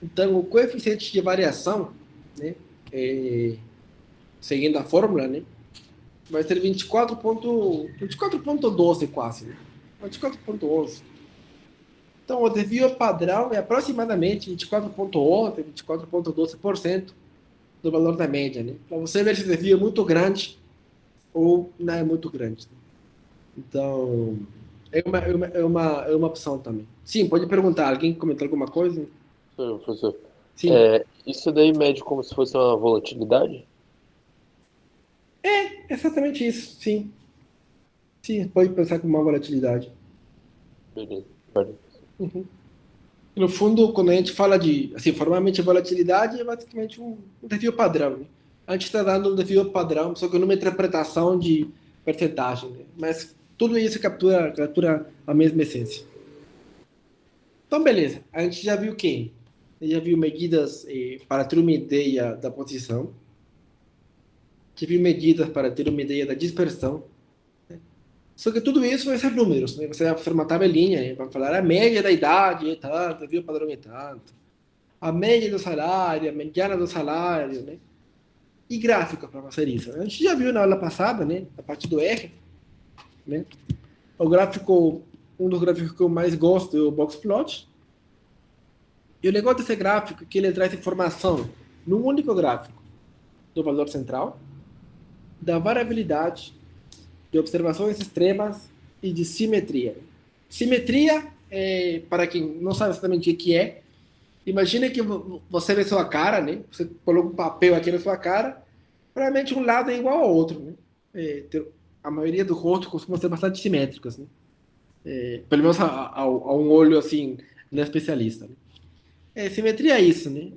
Então, o coeficiente de variação, né, é, seguindo a fórmula, né, vai ser 24,12 quase, né? 24,11. Então, o desvio padrão é aproximadamente 24,11, 24,12% do valor da média, né? Para você ver se o desvio é muito grande ou não é muito grande. Então, é uma opção também. Sim, pode perguntar. Alguém comentou alguma coisa? Professor. Sim. Isso daí mede como se fosse uma volatilidade? Exatamente isso, sim. Sim, pode pensar com uma volatilidade. Beleza. Pode. Uhum. No fundo, quando a gente fala de, assim, formalmente volatilidade, é basicamente um desvio padrão, né? A gente está dando um desvio padrão, só que numa interpretação de percentagem, né? Mas tudo isso captura a mesma essência. Então, beleza. A gente já viu o quê? A gente já viu medidas para ter uma ideia da posição. Já viu medidas para ter uma ideia da dispersão. Só que tudo isso vai ser números, né? Você vai fazer uma tabelinha, né? Vai falar a média da idade é tanto, viu o padrão é tanto, a média do salário, a mediana do salário, né? E gráfico para fazer isso. A gente já viu na aula passada, né? A parte do R, né? O gráfico, um dos gráficos que eu mais gosto é o box plot. E o negócio desse gráfico é que ele traz informação num único gráfico do valor central, da variabilidade, de observações extremas e de simetria. Simetria, para quem não sabe exatamente o que é, imagine que você vê sua cara, né? Você coloca um papel aqui na sua cara, provavelmente um lado é igual ao outro, né? A maioria do rosto costuma ser bastante simétricos, né? Pelo menos a um olho assim, não é especialista, né? Simetria é isso, né?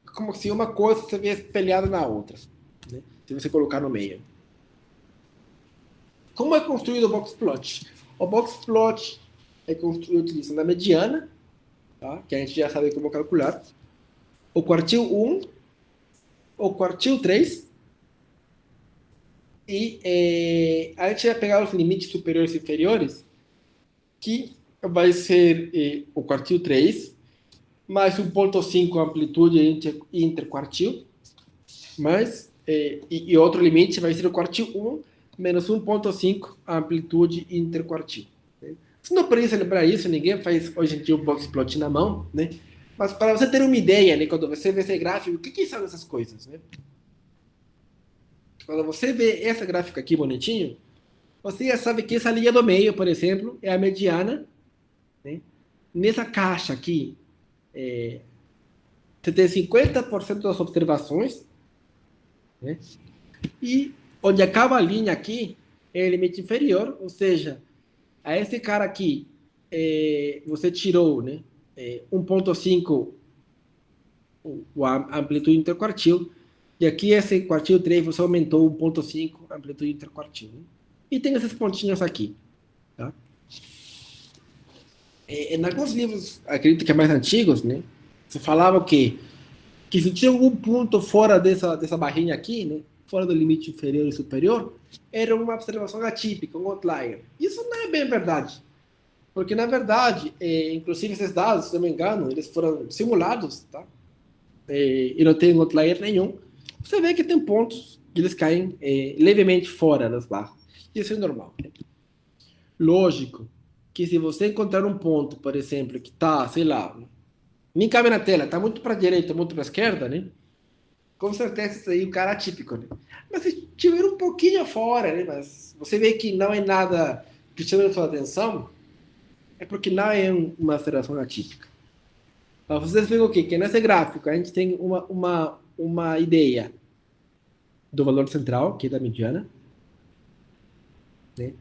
Como se uma coisa você vê espelhada na outra, né? Se você colocar no meio. Como é construído o box plot? O box plot é construído utilizando a mediana, tá? Que a gente já sabe como calcular, o quartil 1, o quartil 3, e a gente vai pegar os limites superiores e inferiores, que vai ser o quartil 3, mais 1,5 amplitude interquartil, mais, e outro limite vai ser o quartil 1, menos 1,5 amplitude interquartil. Né? Se não precisa lembrar isso, ninguém faz hoje em dia o box plot na mão, né? Mas para você ter uma ideia, né, quando você vê esse gráfico, o que são essas coisas, né? Quando você vê esse gráfico aqui bonitinho, você já sabe que essa linha do meio, por exemplo, é a mediana, né? Nessa caixa aqui, você tem 50% das observações, né? E onde acaba a linha aqui é o limite inferior, ou seja, a esse cara aqui, você tirou, né, 1,5 a amplitude interquartil, e aqui esse quartil 3 você aumentou 1,5 a amplitude interquartil. Né? E tem esses pontinhos aqui. Tá? Em alguns livros, acredito que é mais antigos, né, você falava que se tinha algum ponto fora dessa barrinha aqui, né, fora do limite inferior e superior, era uma observação atípica, um outlier. Isso não é bem verdade. Porque, na verdade, inclusive esses dados, se não me engano, eles foram simulados, tá? E não tem outlier nenhum. Você vê que tem pontos que eles caem levemente fora das barras. Isso é normal. Né? Lógico que se você encontrar um ponto, por exemplo, que está, sei lá, nem cabe na tela, está muito para a direita, muito para a esquerda, né? Com certeza isso aí é um cara atípico, né? Mas se tiver um pouquinho fora, né? Mas você vê que não é nada que chama a sua atenção, é porque não é uma aceleração atípica. Então, vocês veem o quê? Que nesse gráfico a gente tem uma ideia do valor central, que é da mediana, né?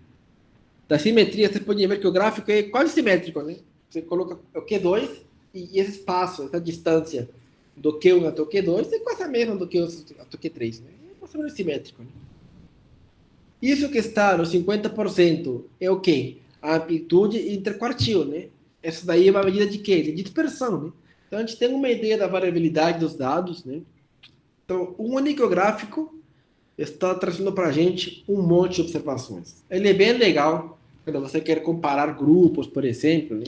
Da simetria, você pode ver que o gráfico é quase simétrico, né? Você coloca o Q2 e esse espaço, essa distância do Q1 até o Q2 é quase a mesma do Q1 até o Q3, né? É mais ou menos simétrico, né? Isso que está no 50% é o quê? A amplitude interquartil, né? Essa daí é uma medida de quê? De dispersão, né? Então, a gente tem uma ideia da variabilidade dos dados, né? Então, um único gráfico está trazendo para a gente um monte de observações. Ele é bem legal quando você quer comparar grupos, por exemplo, né?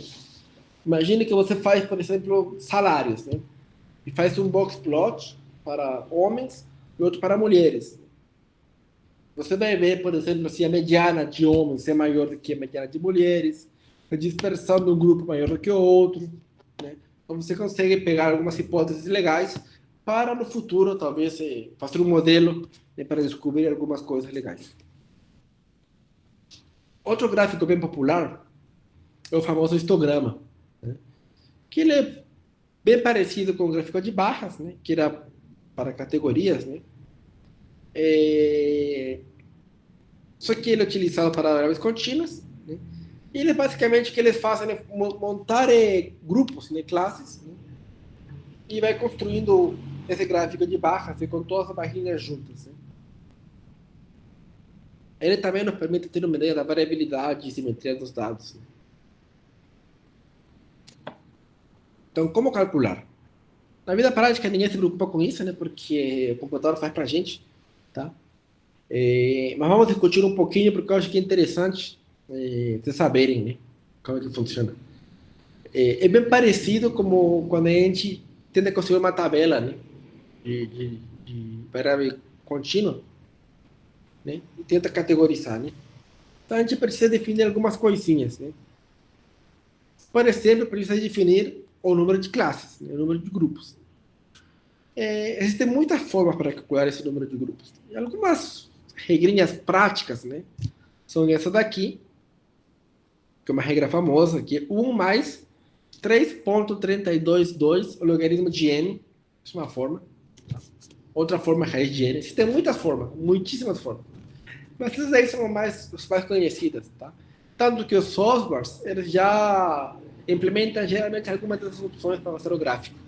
Imagine que você faz, por exemplo, salários, né? E faz um box plot para homens e outro para mulheres. Você vai ver, por exemplo, se a mediana de homens é maior do que a mediana de mulheres, a dispersão de um grupo maior do que o outro, né? Então você consegue pegar algumas hipóteses legais para no futuro, talvez, fazer um modelo, né, para descobrir algumas coisas legais. Outro gráfico bem popular é o famoso histograma, né? Que ele é bem parecido com o gráfico de barras, né? Que era para categorias, né? Só que ele é utilizado para variáveis contínuas, né? E ele basicamente o que eles fazem é montar grupos, né, classes, né? E vai construindo esse gráfico de barras, né, com todas as barrinhas juntas, né? Ele também nos permite ter uma ideia da variabilidade e simetria dos dados, né? Então, como calcular? Na vida prática, ninguém se preocupa com isso, né? Porque o computador faz para a gente, tá? Mas vamos discutir um pouquinho, porque eu acho que é interessante vocês saberem, né? Como é que funciona. É bem parecido como quando a gente tenta construir uma tabela, né? De variável contínua, né? E tenta categorizar, né? Então, a gente precisa definir algumas coisinhas, né? Por exemplo, precisa definir o número de classes, né? O número de grupos. Existem muitas formas para calcular esse número de grupos. E algumas regrinhas práticas, né? São essa daqui, que é uma regra famosa, que é 1 mais 3,322 o logaritmo de n. Isso é uma forma. Outra forma é raiz de n. Existem muitas formas, muitíssimas formas. Mas essas aí são as mais conhecidas, tá? Tanto que os softwares, eles já implementam geralmente algumas dessas opções para fazer o gráfico.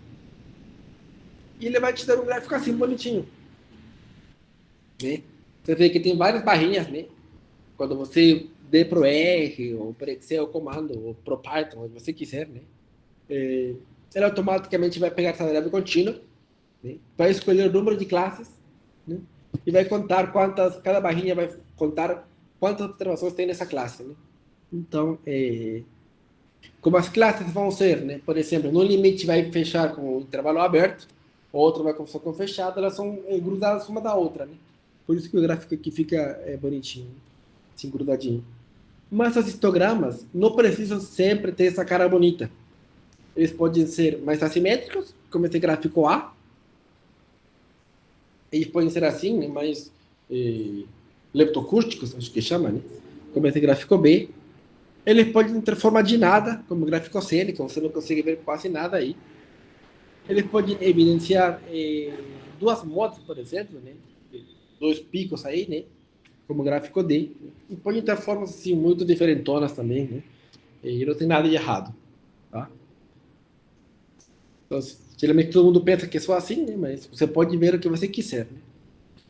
E ele vai te dar um gráfico assim, bonitinho, né? Você vê que tem várias barrinhas, né? Quando você der para o R, ou para Excel, comando, ou para Python, onde você quiser, né? Ele automaticamente vai pegar essa variável contínua, né? Vai escolher o número de classes, né? E vai contar cada barrinha vai contar quantas observações tem nessa classe, né? Então, como as classes vão ser, né? Por exemplo, no limite vai fechar com o intervalo aberto, outra vai começar com fechado, elas são grudadas uma da outra, né? Por isso que o gráfico aqui fica bonitinho, assim, grudadinho. Mas os histogramas não precisam sempre ter essa cara bonita. Eles podem ser mais assimétricos, como esse gráfico A. Eles podem ser assim, né, mais leptocústicos, acho que chama, né? Como esse gráfico B. Eles podem ter forma de nada, como o gráfico C, né, que você não consegue ver quase nada aí. Eles podem evidenciar duas modas, por exemplo, né? Dois picos aí, né? Como o gráfico D. E podem ter formas assim, muito diferentonas também, né? E não tem nada de errado, tá? Então, geralmente todo mundo pensa que é só assim, né? Mas você pode ver o que você quiser, né?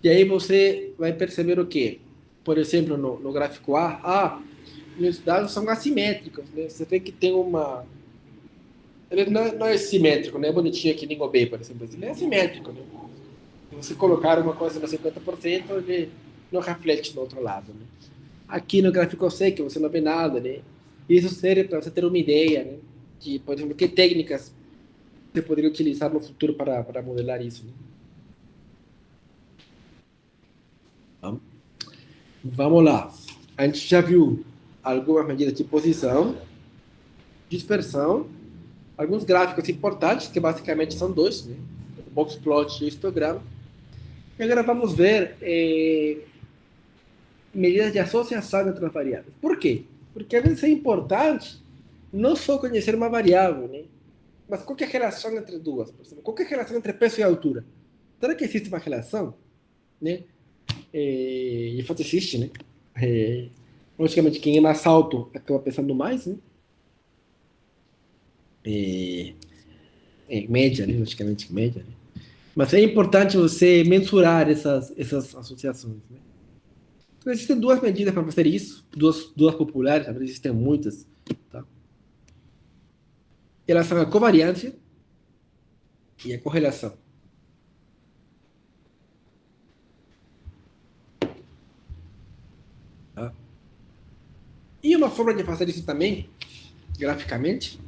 E aí você vai perceber o quê? Por exemplo, no gráfico A, os dados são assimétricos, né? Você vê que tem uma... Ele não é simétrico, não é bonitinho aqui nem o B, por exemplo. Ele é assimétrico, né? Se você colocar uma coisa no 50%, ele não reflete no outro lado, né? Aqui no gráfico C, que você não vê nada, né? Isso serve para você ter uma ideia, né? De, por exemplo, que técnicas você poderia utilizar no futuro para modelar isso, né? Vamos lá. A gente já viu algumas medidas de posição, dispersão, alguns gráficos importantes, que basicamente são dois, né? O box plot e o histograma. E agora vamos ver medidas de associação entre as variáveis. Por quê? Porque às vezes é importante não só conhecer uma variável, né? Mas qual que é a relação entre duas? Por exemplo, qual que é a relação entre peso e altura? Será que existe uma relação? Né? E fato existe, né? Logicamente, quem é mais alto acaba pesando mais, né? Em média, né? Logicamente, em média, né? Mas é importante você mensurar essas associações, né? Então, existem duas medidas para fazer isso, duas populares, talvez existem muitas, tá? Elas são a covariância e a correlação. Tá? E uma forma de fazer isso também, graficamente,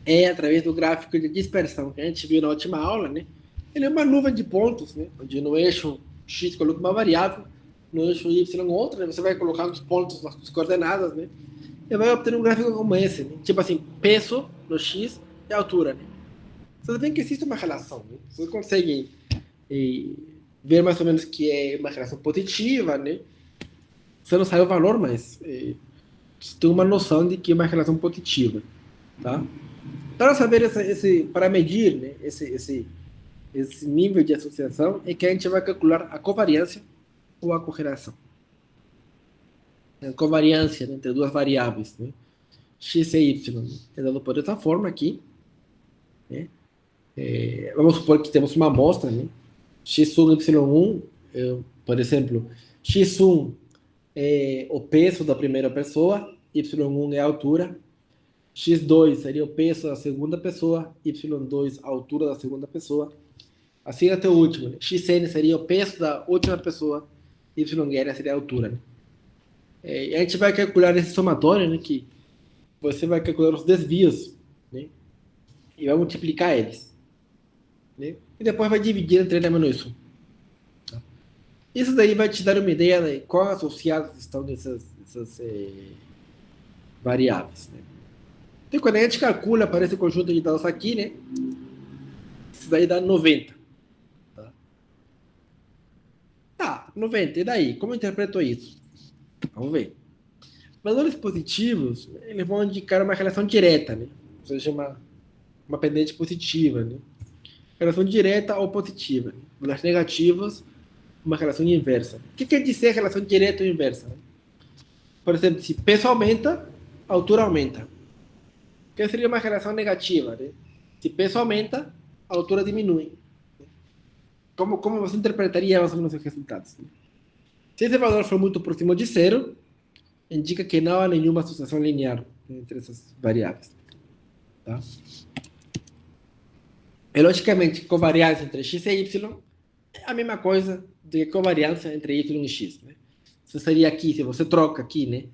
é através do gráfico de dispersão, que a gente viu na última aula, né? Ele é uma nuvem de pontos, né? Onde no eixo x coloca uma variável, no eixo y outra, né? Você vai colocar os pontos, as coordenadas, né? E vai obter um gráfico como esse, né? Tipo assim, peso no x e altura, né? Você vê que existe uma relação, né? Você consegue ver mais ou menos que é uma relação positiva, né? Você não sabe o valor, mas você tem uma noção de que é uma relação positiva, tá? Para saber para medir, né, esse nível de associação, é que a gente vai calcular a covariância ou a correlação. A covariância, né, entre duas variáveis, né, x e y, é dado por essa forma aqui. Né, vamos supor que temos uma amostra, né, x1, y1, por exemplo, x1 é o peso da primeira pessoa, y1 é a altura, x2 seria o peso da segunda pessoa, y2 a altura da segunda pessoa, assim até o último, né? Xn seria o peso da última pessoa, yn seria a altura, né? A gente vai calcular esse somatório, né? Que você vai calcular os desvios, né? E vai multiplicar eles, né? E depois vai dividir entre n menos 1. Tá? Isso daí vai te dar uma ideia de quão associados estão essas variáveis, né? Então, quando a gente calcula para esse conjunto de dados aqui, né? Isso daí dá 90. Tá, 90. E daí? Como eu interpreto isso? Vamos ver. Valores positivos, eles vão indicar uma relação direta, né? Ou seja, uma pendente positiva, né? Relação direta ou positiva. Valores negativos, uma relação inversa. O que quer dizer relação direta ou inversa? Por exemplo, se peso aumenta, altura aumenta. Que seria uma relação negativa, né? Se peso aumenta, a altura diminui. Como você interpretaria mais ou menos os resultados? Né? Se esse valor for muito próximo de zero, indica que não há nenhuma associação linear entre essas variáveis. Tá? E, logicamente, covariância entre x e y é a mesma coisa de covariância entre y e x. Né? Isso seria aqui, se você troca aqui, né?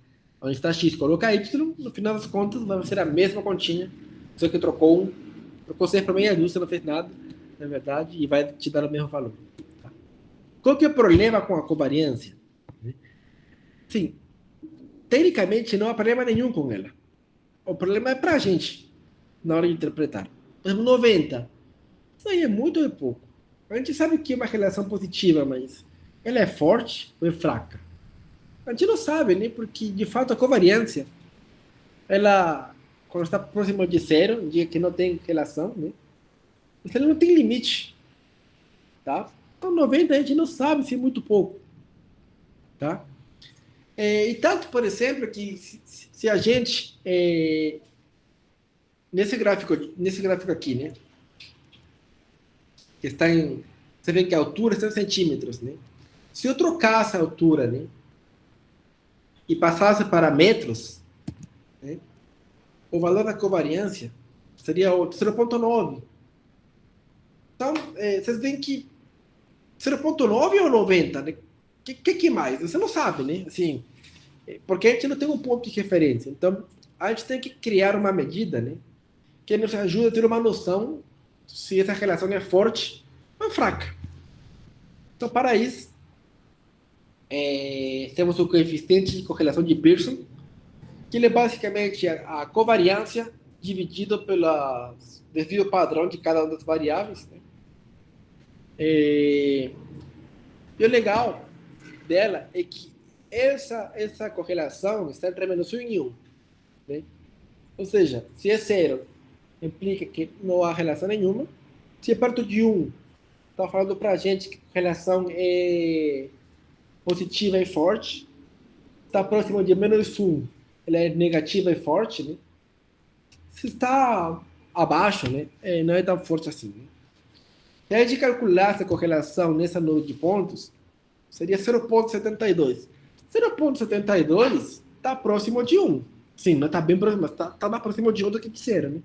Onde está x, coloca y, no final das contas vai ser a mesma continha, só que trocou 6 para meia dúzia, não fez nada, na verdade, e vai te dar o mesmo valor. Tá? Qual que é o problema com a covariância? Sim, tecnicamente não há problema nenhum com ela. O problema é para a gente, na hora de interpretar. Por exemplo, 90. Isso aí é muito ou é pouco? A gente sabe que é uma relação positiva, mas ela é forte ou é fraca? A gente não sabe, né? Porque, de fato, a covariância, ela, quando está próximo de zero, indica que não tem relação, né? Mas ela não tem limite, tá? Então, 90 a gente não sabe se é muito pouco, tá? E tanto, por exemplo, que se a gente, nesse gráfico aqui, né? Que está em... Você vê que a altura está em centímetros, né? Se eu trocasse a altura, né? E passasse para metros, né? O valor da covariância seria 0,9. Então, vocês veem que 0,9 ou 90, né? Que mais? Você não sabe, né? Assim, porque a gente não tem um ponto de referência. Então, a gente tem que criar uma medida, né? Que nos ajude a ter uma noção se essa relação é forte ou é fraca. Então, para isso, temos o coeficiente de correlação de Pearson, que ele é basicamente a covariância dividido pelo desvio padrão de cada uma das variáveis. Né? E o legal dela é que essa correlação está entre menos 1 e 1. Né? Ou seja, se é zero, implica que não há relação nenhuma. Se é perto de 1, está falando para a gente que a relação é positiva e forte. está próximo de -1, ela é negativa e forte, né? Se está abaixo, né, não é tão forte assim. Né? Se a gente calcular essa correlação nessa node de pontos, seria 0,72. 0,72 está próximo de 1. Sim, não está bem próximo, mas está mais próximo de 1 do que quisera, né?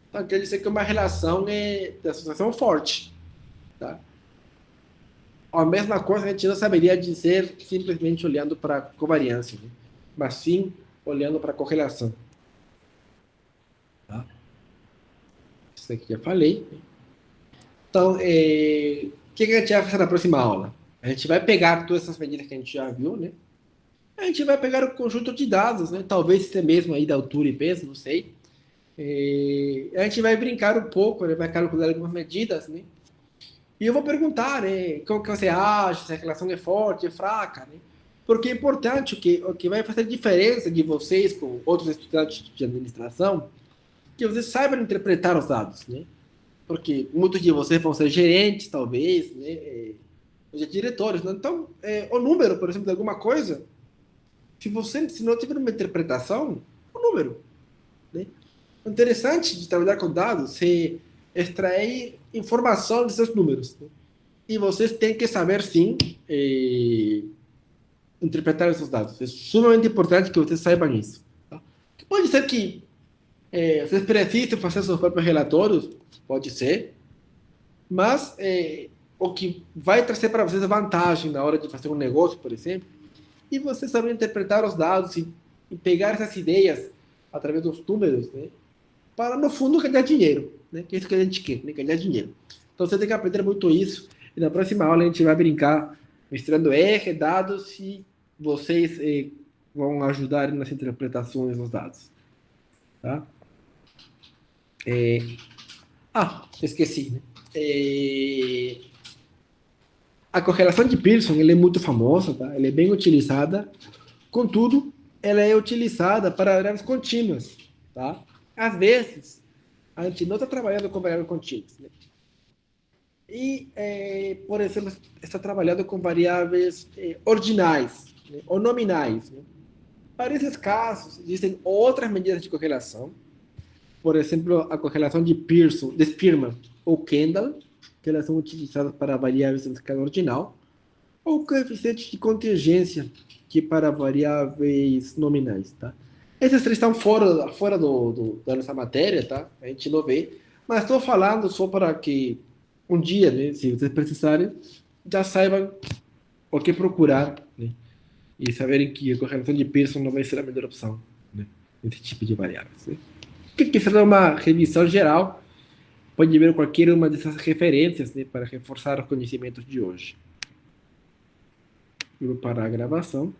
Então, quer dizer que uma relação de associação forte. Tá? A mesma coisa a gente não saberia dizer simplesmente olhando para a covariância, né? Mas sim olhando para a correlação. Tá? Isso aqui já falei. Então, o que a gente vai fazer na próxima aula? A gente vai pegar todas essas medidas que a gente já viu, né? A gente vai pegar o conjunto de dados, né? Talvez esse mesmo aí da altura e peso, não sei. A gente vai brincar um pouco, né? Vai calcular algumas medidas, né? E eu vou perguntar, né? Como que você acha, se a relação é forte, é fraca, né? Porque é importante, o que vai fazer diferença de vocês com outros estudantes de administração, que vocês saibam interpretar os dados, né? Porque muitos de vocês vão ser gerentes, talvez, né? Diretores, né? Então, o número, por exemplo, de alguma coisa, se não tiver uma interpretação, o número, né? O interessante de trabalhar com dados é extrair informação desses números, né? E vocês têm que saber, sim, interpretar esses dados. É sumamente importante que vocês saibam isso. Tá? Pode ser que vocês precisem fazer seus próprios relatórios, pode ser, mas o que vai trazer para vocês vantagem na hora de fazer um negócio, por exemplo, e vocês saber interpretar os dados e pegar essas ideias através dos números, né, para, no fundo, ganhar dinheiro, né, que é isso que a gente quer, né, ganhar dinheiro. Então, você tem que aprender muito isso, e na próxima aula a gente vai brincar misturando R, dados, e vocês vão ajudar nas interpretações dos dados. Tá? Esqueci, né? A correlação de Pearson ela é muito famosa, tá? Ela é bem utilizada, contudo, ela é utilizada para variáveis contínuas. Tá? Às vezes, a gente não está trabalhando com variáveis contínuas. Né? E, por exemplo, está trabalhando com variáveis ordinais, né? Ou nominais. Né? Para esses casos, existem outras medidas de correlação, por exemplo, a correlação de Pearson, de Spearman ou Kendall, que elas são utilizadas para variáveis em escala ordinal, ou coeficiente de contingência, que é para variáveis nominais, tá? Esses três estão fora da nossa matéria, tá? A gente não vê, mas estou falando só para que um dia, né, se vocês precisarem, já saibam o que procurar, né? E saberem que a correlação de Pearson não vai ser a melhor opção, né? Esse tipo de variáveis, né? Quem quiser dar uma revisão geral, pode ver qualquer uma dessas referências, né, para reforçar os conhecimentos de hoje. Eu vou parar a gravação.